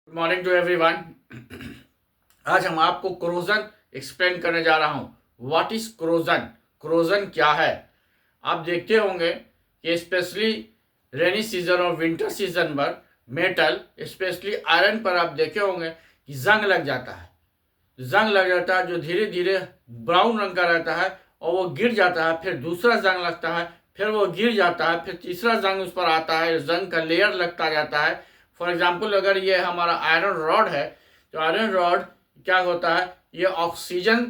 Good morning to everyone. आज हम आपको क्रोजन एक्सप्लेन करने जा रहा हूँ। What is corrosion? क्रोजन क्या है? आप देखते होंगे कि स्पेशली रेनी सीजन और विंटर सीजन पर मेटल स्पेशली आयरन पर आप देखे होंगे कि जंग लग जाता है। जंग लग जाता है जो धीरे धीरे ब्राउन रंग का रहता है और वो गिर जाता है। फिर दूसरा जंग लगता है, फिर वो गिर जाता है, फिर तीसरा जंग उस पर आता है, जंग का लेयर लगता जाता है। फॉर एग्जाम्पल अगर ये हमारा आयरन रॉड है तो आयरन रॉड क्या होता है, ये ऑक्सीजन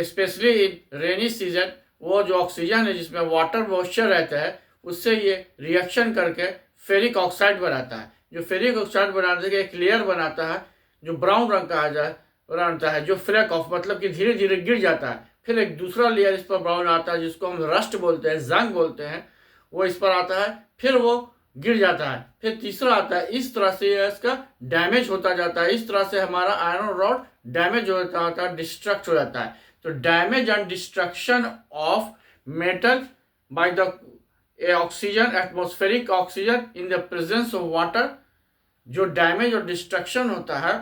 स्पेशली रेनी सीजन वो जो ऑक्सीजन है जिसमें वाटर मॉइस्चर रहता है उससे ये रिएक्शन करके फेरिक ऑक्साइड बनाता है। जो फेरिक ऑक्साइड बनाने के एक लेयर बनाता है जो ब्राउन रंग का आ जाए बनाता है, जो फ्लैक ऑफ मतलब कि धीरे धीरे गिर जाता है। फिर एक दूसरा लेयर इस पर ब्राउन आता है जिसको हम रस्ट बोलते हैं, जंग बोलते हैं, वो इस पर आता है, फिर वो गिर जाता है, फिर तीसरा आता है। इस तरह से इसका डैमेज होता जाता है। इस तरह से हमारा आयरन रॉड डैमेज होता है, डिस्ट्रक्ट हो जाता है। तो damage and destruction of metal by the oxygen, atmospheric oxygen in the presence of water, जो डैमेज और डिस्ट्रक्शन होता है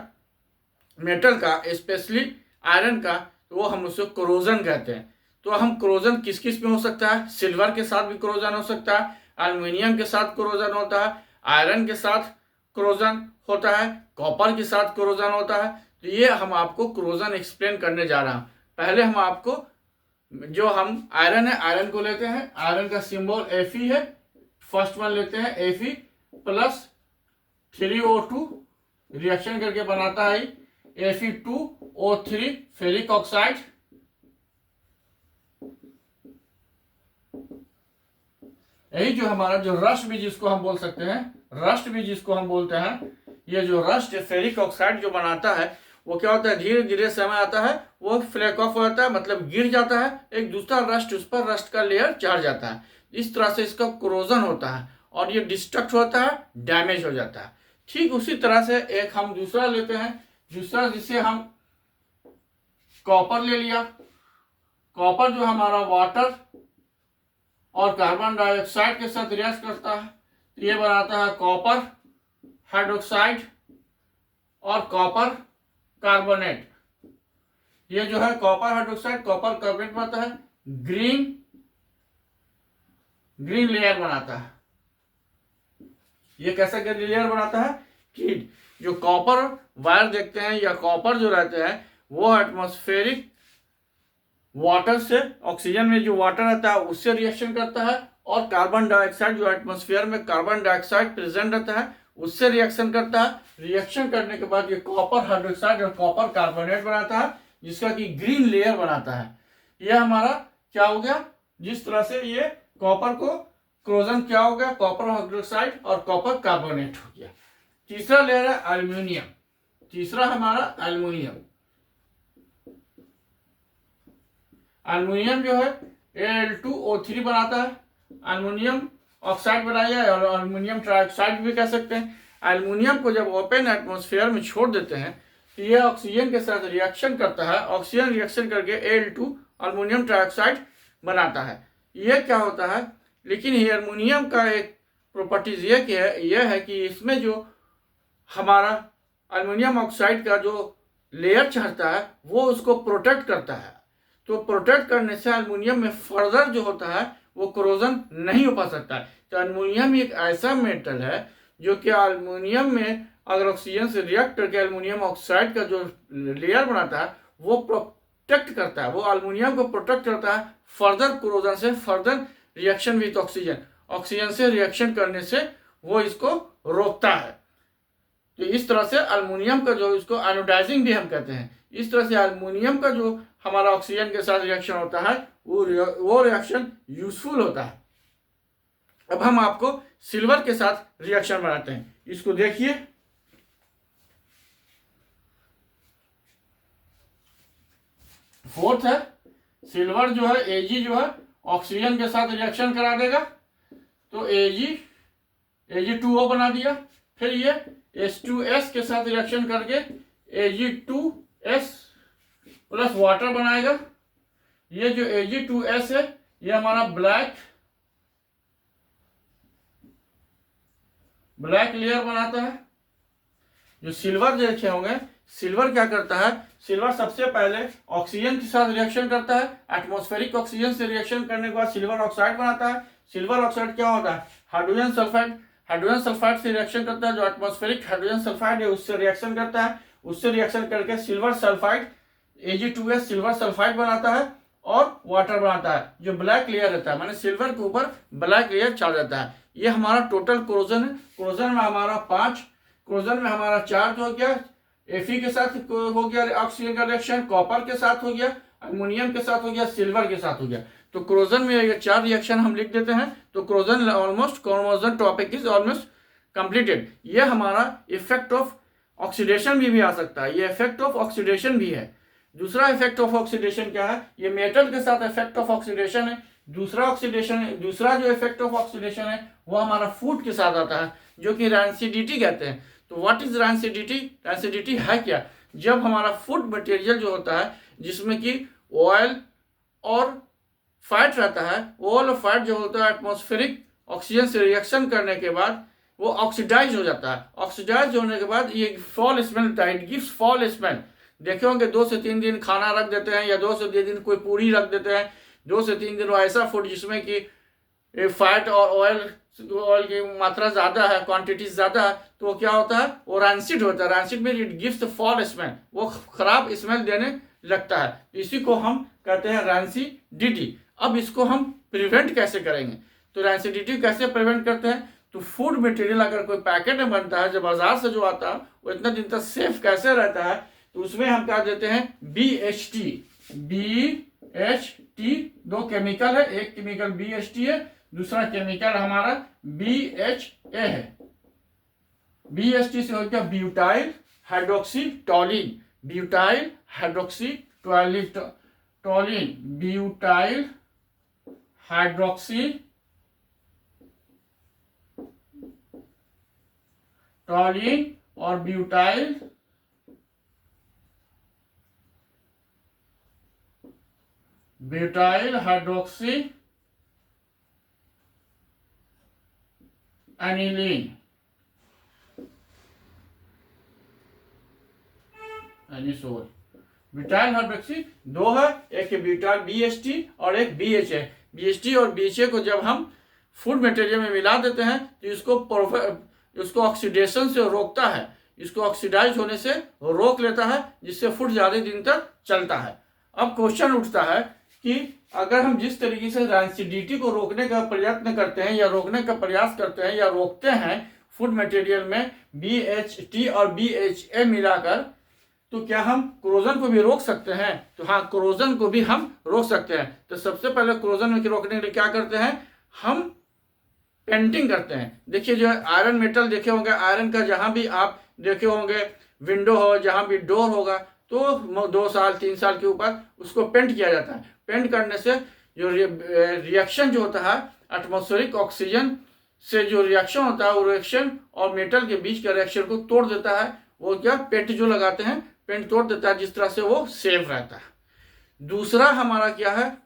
मेटल का स्पेशली आयरन का, तो वो हम उसको क्रोजन कहते हैं। तो हम क्रोजन किस किस में हो सकता है? सिल्वर के साथ भी क्रोजन हो सकता है, एल्युमिनियम के साथ क्रोजन होता है, आयरन के साथ क्रोजन होता है, कॉपर के साथ क्रोजन होता है। तो ये हम आपको क्रोजन एक्सप्लेन करने जा रहा हूँ। पहले हम आपको जो हम आयरन है, आयरन को लेते हैं। आयरन का सिंबल Fe है। फर्स्ट वन लेते हैं Fe प्लस 3O2 रिएक्शन करके बनाता है Fe2O3 फेरिक ऑक्साइड। यही जो हमारा जो रस्ट भी जिसको हम बोल सकते हैं, रस्ट भी जिसको हम बोलते हैं, ये जो रस्ट फेरिक ऑक्साइड जो बनाता है वो क्या होता है, धीरे धीरे समय आता है वो फ्लैक ऑफ हो जाता है, मतलब गिर जाता है, एक दूसरा रस्ट उस पर रस्ट का लेयर चढ़ जाता है। इस तरह से इसका क्रोजन होता है और ये डिस्ट्रक्ट होता है, डैमेज हो जाता है। ठीक उसी तरह से एक हम दूसरा लेते हैं, दूसरा जिसे हम कॉपर ले लिया। कॉपर जो हमारा वाटर और कार्बन डाइऑक्साइड के साथ रिएक्ट करता है, तो ये बनाता है कॉपर हाइड्रोक्साइड और कॉपर कार्बोनेट। ये जो है कॉपर हाइड्रोक्साइड कॉपर कार्बोनेट बनाता है, ग्रीन ग्रीन लेयर बनाता है। ये कैसा ग्रीन लेयर बनाता है कि जो कॉपर वायर देखते हैं या कॉपर जो रहते हैं वो एटमॉस्फेरिक वाटर से, ऑक्सीजन में जो वाटर रहता है उससे रिएक्शन करता है, और कार्बन डाइऑक्साइड जो एटमॉस्फेयर में कार्बन डाइऑक्साइड प्रेजेंट रहता है उससे रिएक्शन करता है। रिएक्शन करने के बाद ये कॉपर हाइड्रोक्साइड और कॉपर कार्बोनेट बनाता है जिसका कि ग्रीन लेयर बनाता है। ये हमारा क्या हो गया, जिस तरह से ये कॉपर को क्रोजन क्या हो गया, कॉपर हाइड्रोक्साइड और कॉपर कार्बोनेट हो गया। तीसरा लेयर है एल्युमिनियम। तीसरा हमारा एल्युमिनियम। एल्युमिनियम जो है Al2O3 बनाता है, एल्युमिनियम ऑक्साइड बनाया है, और एल्युमिनियम ट्राइऑक्साइड भी कह सकते हैं। एल्युमिनियम को जब ओपन एटमॉस्फेयर में छोड़ देते हैं तो ये ऑक्सीजन के साथ रिएक्शन करता है, ऑक्सीजन रिएक्शन करके Al2 एल्युमिनियम ट्राइऑक्साइड बनाता है। ये क्या होता है, लेकिन ये एल्युमिनियम का एक प्रॉपर्टीज ये है कि इसमें जो हमारा एल्युमिनियम ऑक्साइड का जो लेयर चढ़ता है वो उसको प्रोटेक्ट करता है। तो प्रोटेक्ट करने से एल्युमिनियम में फर्दर जो होता है वो क्रोजन नहीं हो पा सकता है। तो एल्युमिनियम एक ऐसा मेटल है जो कि एल्युमिनियम में अगर ऑक्सीजन से रिएक्ट करके एल्युमिनियम ऑक्साइड का जो लेयर बनाता है वो प्रोटेक्ट करता है, वो एल्युमिनियम को प्रोटेक्ट करता है फर्दर क्रोजन से, further reaction with oxygen, oxygen से रिएक्शन करने से वो इसको रोकता है। तो इस तरह से एल्युमिनियम का जो, इसको आयोडाइजिंग भी हम कहते हैं, इस तरह से एल्युमिनियम का जो हमारा ऑक्सीजन के साथ रिएक्शन होता है वो रिएक्शन यूजफुल होता है। अब हम आपको सिल्वर के साथ रिएक्शन बनाते हैं, इसको देखिए। फोर्थ है सिल्वर जो है Ag जो है ऑक्सीजन के साथ रिएक्शन करा देगा, तो Ag2O बना दिया। फिर ये H2S के साथ रिएक्शन करके Ag2S प्लस वाटर बनाएगा। ये जो Ag2S है ये हमारा ब्लैक लेयर बनाता है। जो सिल्वर देखे होंगे, सिल्वर क्या करता है, सिल्वर सबसे पहले ऑक्सीजन के साथ रिएक्शन करता है, एटमॉस्फेरिक ऑक्सीजन से रिएक्शन करने के बाद सिल्वर ऑक्साइड बनाता है। सिल्वर ऑक्साइड क्या होता है, हाइड्रोजन सल्फाइड, हाइड्रोजन सल्फाइड से रिएक्शन करता है, जो एटमॉस्फेरिक हाइड्रोजन सल्फाइड है उससे रिएक्शन करता है, उससे रिएक्शन करके silver sulphide Ag2S silver sulphide बनाता है और वाटर बनाता है, जो ब्लैक लेयर रहता है, माने सिल्वर के ऊपर ब्लैक लेयर छा जाता है। ये हमारा टोटल कोरोजन है। कोरोजन में हमारा 5, कोरोजन में हमारा चार्ज हो गया, Fe के साथ हो गया ऑक्सीजन का रिएक्शन, कॉपर के साथ हो गया, अमोनियम के साथ हो गया, सिल्वर के साथ हो गया। तो कोरोजन में ये 4 रिएक्शन हम लिख देते हैं। तो corrosion almost, corrosion topic is almost completed. ये हमारा इफेक्ट ऑफ ऑक्सीडेशन भी आ सकता है, ये इफेक्ट ऑफ ऑक्सीडेशन भी है। दूसरा इफेक्ट ऑफ ऑक्सीडेशन क्या है, ये मेटल के साथ इफेक्ट ऑफ ऑक्सीडेशन है। दूसरा जो इफेक्ट ऑफ ऑक्सीडेशन है वो हमारा फूड के साथ आता है, जो कि रैंसिडिटी कहते हैं। तो व्हाट इज रैंसिडिटी, रैंसिडिटी है क्या, जब हमारा फूड मटेरियल जो होता है जिसमें कि ऑयल और फैट रहता है, ऑयल और फैट जो होता है एटमॉस्फेरिक ऑक्सीजन से रिएक्शन करने के बाद वो ऑक्सीडाइज हो जाता है। ऑक्सीडाइज होने के बाद ये fall smell, it gives fall smell. देखे होंगे 2 से 3 दिन खाना रख देते हैं, या 2 से 3 दिन कोई पूरी रख देते हैं, 2 से 3 दिन ऐसा फूड जिसमें कि फैट और ऑयल की मात्रा ज़्यादा है, क्वांटिटी ज़्यादा है, तो वो क्या होता है, वो रैंसिड होता है। रैंसिड में it gives the fall smell, वो खराब स्मेल देने लगता है। इसी को हम कहते हैं रैंसिडिटी। अब इसको हम प्रिवेंट कैसे करेंगे, तो रैंसिडिटी कैसे प्रिवेंट करते हैं, तो फूड मटेरियल अगर कोई पैकेट में बनता है, जो बाजार से जो आता है, वो इतना दिन तक सेफ कैसे रहता है, तो उसमें हम क्या देते हैं, BHT। BHT 2 केमिकल है, एक केमिकल BHT है, दूसरा केमिकल हमारा BHA है। BHT से हो गया butyl hydroxy toluene, butyl hydroxy toluene, butyl hydroxy toluene और butyl hydroxy aniline, butyl hydroxy 2 है, एक ब्यूटाइल BHT और एक BHA। BHT और BHA को जब हम फूड मटेरियल में मिला देते हैं तो इसको ऑक्सीडेशन से रोकता है, इसको ऑक्सीडाइज होने से रोक लेता है, जिससे फूड ज़्यादा दिन तक चलता है। अब क्वेश्चन उठता है कि अगर हम जिस तरीके से रैंसिडिटी को रोकने का प्रयत्न करते हैं या रोकने का प्रयास करते हैं या रोकते हैं फूड मटेरियल में BHT और BHA मिलाकर, तो क्या हम कोरोजन को भी रोक सकते हैं, तो हाँ, कोरोजन को भी हम रोक सकते हैं। तो सबसे पहले कोरोजन में रोकने के लिए क्या करते हैं, हम पेंटिंग करते हैं। देखिए जो आयरन मेटल देखे होंगे, आयरन का जहाँ भी आप देखे होंगे विंडो हो, जहाँ भी डोर होगा, तो 2 साल 3 साल के ऊपर उसको पेंट किया जाता है। पेंट करने से जो रिएक्शन जो होता है एटमॉस्फेरिक ऑक्सीजन से जो रिएक्शन होता है, वो रिएक्शन और मेटल के बीच का रिएक्शन को तोड़ देता है। वो क्या, पेंट जो लगाते हैं, पेंट तोड़ देता है, जिस तरह से वो सेफ रहता है। दूसरा हमारा क्या है,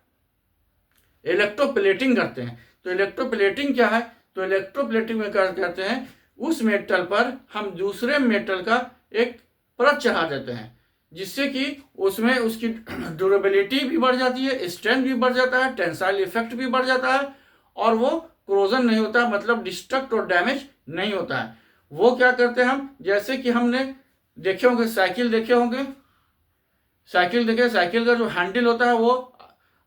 इलेक्ट्रोप्लेटिंग करते हैं। तो इलेक्ट्रोप्लेटिंग क्या है, तो इलेक्ट्रोप्लेटिंग में क्या करते हैं, उस मेटल पर हम दूसरे मेटल का एक परत चढ़ा देते हैं, जिससे कि उसमें उसकी ड्यूरेबिलिटी भी बढ़ जाती है, स्ट्रेंथ भी बढ़ जाता है, टेंसाइल इफेक्ट भी बढ़ जाता है, और वो क्रोजन नहीं होता, मतलब डिस्ट्रक्ट और डैमेज नहीं होता है। वो क्या करते हैं हम, जैसे कि हमने देखे होंगे साइकिल देखे होंगे, साइकिल का जो हैंडल होता है वो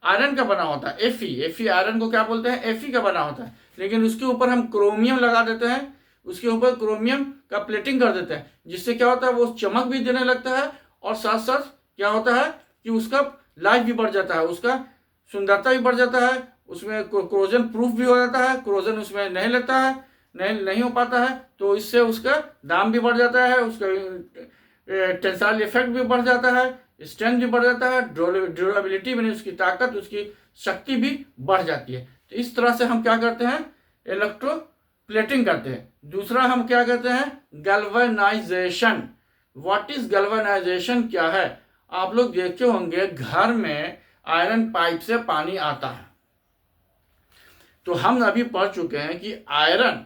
आयरन का बना होता है, Fe आयरन को क्या बोलते हैं, Fe का बना होता है, लेकिन उसके ऊपर हम क्रोमियम लगा देते हैं, उसके ऊपर क्रोमियम का प्लेटिंग कर देते हैं, जिससे क्या होता है, वो चमक भी देने लगता है, और साथ साथ क्या होता है कि उसका लाइफ भी बढ़ जाता है, उसका सुंदरता भी बढ़ जाता है, उसमें क्रोजन प्रूफ भी हो जाता है, क्रोजन उसमें नहीं लगता है, नहीं हो पाता है, तो इससे उसका दाम भी बढ़ जाता है, उसका टेंसाइल इफेक्ट भी बढ़ जाता है, स्ट्रेंथ भी बढ़ जाता है, ड्यूरेबिलिटी में उसकी ताकत, उसकी शक्ति भी बढ़ जाती है। तो इस तरह से हम क्या करते हैं, इलेक्ट्रोप्लेटिंग करते हैं। दूसरा हम क्या करते हैं, गैल्वेनाइजेशन। व्हाट इज गैल्वेनाइजेशन क्या है, आप लोग देखे होंगे घर में आयरन पाइप से पानी आता है, तो हम अभी पढ़ चुके हैं कि आयरन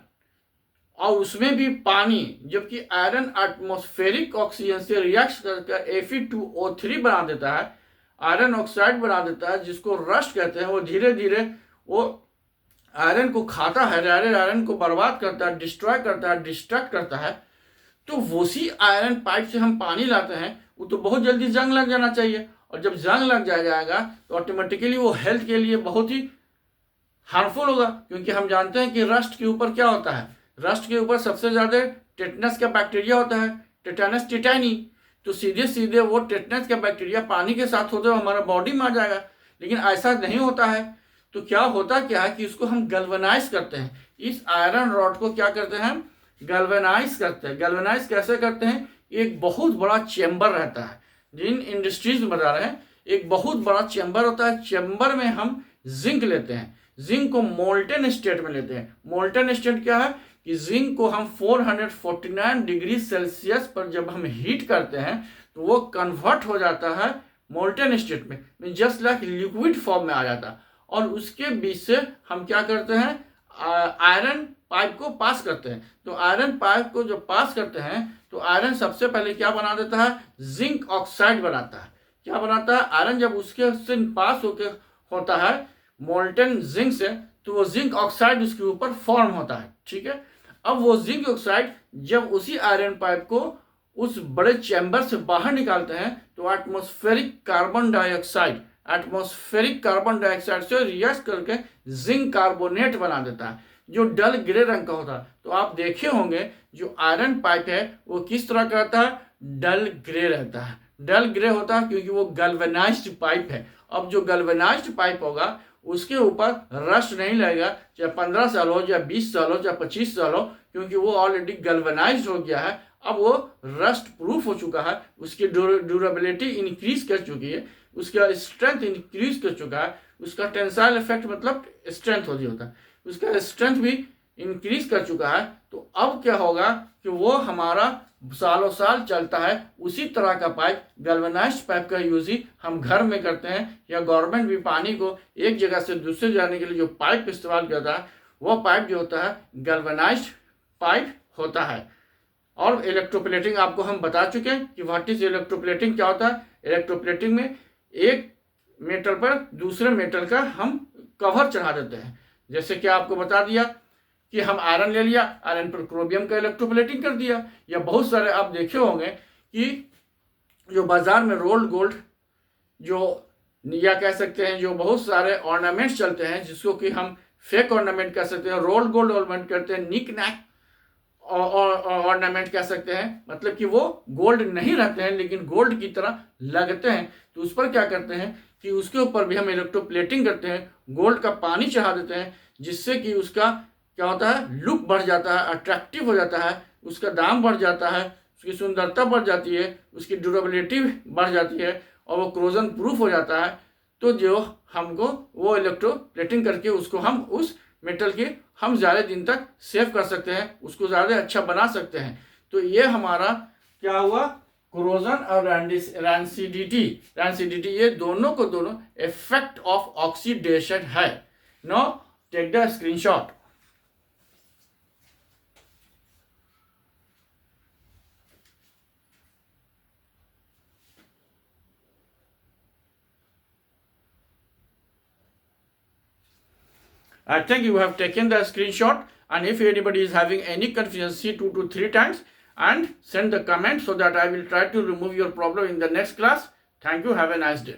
और उसमें भी पानी, जबकि आयरन एटमॉस्फेरिक ऑक्सीजन से रिएक्ट करके Fe2O3 बना देता है, आयरन ऑक्साइड बना देता है, जिसको रस्ट कहते हैं। वो धीरे धीरे वो आयरन को खाता है, आयरन को बर्बाद करता है, डिस्ट्रॉय करता है, डिस्ट्रक्ट करता है। तो उसी आयरन पाइप से हम पानी लाते हैं, वो तो बहुत जल्दी जंग लग जाना चाहिए, और जब जंग लग जाएगा तो ऑटोमेटिकली वो हेल्थ के लिए बहुत ही हार्मफुल होगा, क्योंकि हम जानते हैं कि रस्ट के ऊपर क्या होता है, रस्ट के ऊपर सबसे ज़्यादा टेटनस का बैक्टीरिया होता है, टेटानस टिटानी। तो सीधे सीधे वो टेटनस का बैक्टीरिया पानी के साथ होते हुए हमारा बॉडी में आ जाएगा, लेकिन ऐसा नहीं होता है। तो क्या होता क्या है कि उसको हम गल्वेनाइज करते हैं, इस आयरन रॉड को क्या करते हैं हम गल्वेनाइज करते हैं। गल्वेनाइज कैसे करते हैं, एक बहुत बड़ा चेम्बर रहता है, जिन इंडस्ट्रीज में बता रहे हैं, एक बहुत बड़ा चेम्बर होता है। चेम्बर में हम जिंक लेते हैं, जिंक को मोल्टन स्टेट में लेते हैं। मोल्टन स्टेट क्या है कि जिंक को हम 449 डिग्री सेल्सियस पर जब हम हीट करते हैं तो वो कन्वर्ट हो जाता है मोल्टन स्टेट में, जस्ट लाइक लिक्विड फॉर्म में आ जाता है। और उसके बीच से हम क्या करते हैं, आयरन पाइप को पास करते हैं। तो आयरन पाइप को जब पास करते हैं तो आयरन सबसे पहले क्या बना देता है, जिंक ऑक्साइड बनाता है। क्या बनाता है, आयरन जब उसके से पास होता है मोल्टन जिंक से, तो वो जिंक ऑक्साइड उसके ऊपर फॉर्म होता है। ठीक है, अब वो जिंक ऑक्साइड जब उसी आयरन पाइप को उस बड़े चैम्बर से बाहर निकालते हैं तो एटमॉस्फेरिक कार्बन डाइऑक्साइड से रिएक्ट करके जिंक कार्बोनेट बना देता है, जो डल ग्रे रंग का होता है। तो आप देखे होंगे जो आयरन पाइप है वो किस तरह का रहता है, डल ग्रे रहता है। डल ग्रे होता है क्योंकि वो गल्वेनाइज्ड पाइप है। अब जो गल्वेनाइज्ड पाइप होगा उसके ऊपर रस्ट नहीं लगेगा, चाहे 15 साल हो, चाहे 20 साल हो, चाहे 25 साल हो, क्योंकि वो ऑलरेडी गल्वेनाइज्ड हो गया है। अब वो रस्ट प्रूफ हो चुका है, उसकी ड्यूरेबिलिटी इंक्रीज कर चुकी है, उसका स्ट्रेंथ इंक्रीज कर चुका है, उसका टेंसाइल इफेक्ट मतलब स्ट्रेंथ होता है, उसका स्ट्रेंथ भी इंक्रीज कर चुका है। तो अब क्या होगा कि वो हमारा सालों साल चलता है। उसी तरह का पाइप, गैल्वेनाइज्ड पाइप का यूज ही हम घर में करते हैं, या गवर्नमेंट भी पानी को एक जगह से दूसरे जाने के लिए जो पाइप इस्तेमाल करता है वो पाइप जो होता है गैल्वेनाइज्ड पाइप होता है। और इलेक्ट्रोप्लेटिंग आपको हम बता चुके हैं कि व्हाट इज इलेक्ट्रोप्लेटिंग, क्या होता है। इलेक्ट्रोप्लेटिंग में एक मेटल पर दूसरे मेटल का हम कवर चढ़ा देते हैं। जैसे कि आपको बता दिया कि हम आयरन ले लिया, आयरन पर क्रोमियम का इलेक्ट्रोप्लेटिंग कर दिया, या बहुत सारे आप देखे होंगे कि जो बाजार में रोल्ड गोल्ड जो या कह सकते हैं जो बहुत सारे ऑर्नामेंट्स चलते हैं, जिसको कि हम फेक ऑर्नामेंट कह सकते हैं, रोल्ड गोल्ड ऑर्नामेंट करते हैं, निक नैक ऑर्नामेंट कह सकते हैं, मतलब कि वो गोल्ड नहीं रहते हैं लेकिन गोल्ड की तरह लगते हैं। तो उस पर क्या करते हैं कि उसके ऊपर भी हम इलेक्ट्रोप्लेटिंग करते हैं, गोल्ड का पानी चढ़ा देते हैं, जिससे कि उसका क्या होता है, लुक बढ़ जाता है, अट्रैक्टिव हो जाता है, उसका दाम बढ़ जाता है, उसकी सुंदरता बढ़ जाती है, उसकी ड्यूरेबिलिटी बढ़ जाती है, और वो क्रोजन प्रूफ हो जाता है। तो जो हमको वो इलेक्ट्रोप्लेटिंग करके उसको हम उस मेटल की हम ज़्यादा दिन तक सेव कर सकते हैं, उसको ज़्यादा अच्छा बना सकते हैं। तो ये हमारा क्या हुआ, क्रोजन और रैंसिडिटी, ये दोनों को दोनों इफेक्ट ऑफ ऑक्सीडेशन है। No take the screenshot. I think you have taken the screenshot, and if anybody is having any confusion, see 2 to 3 times and send the comment so that I will try to remove your problem in the next class. Thank you. Have a nice day.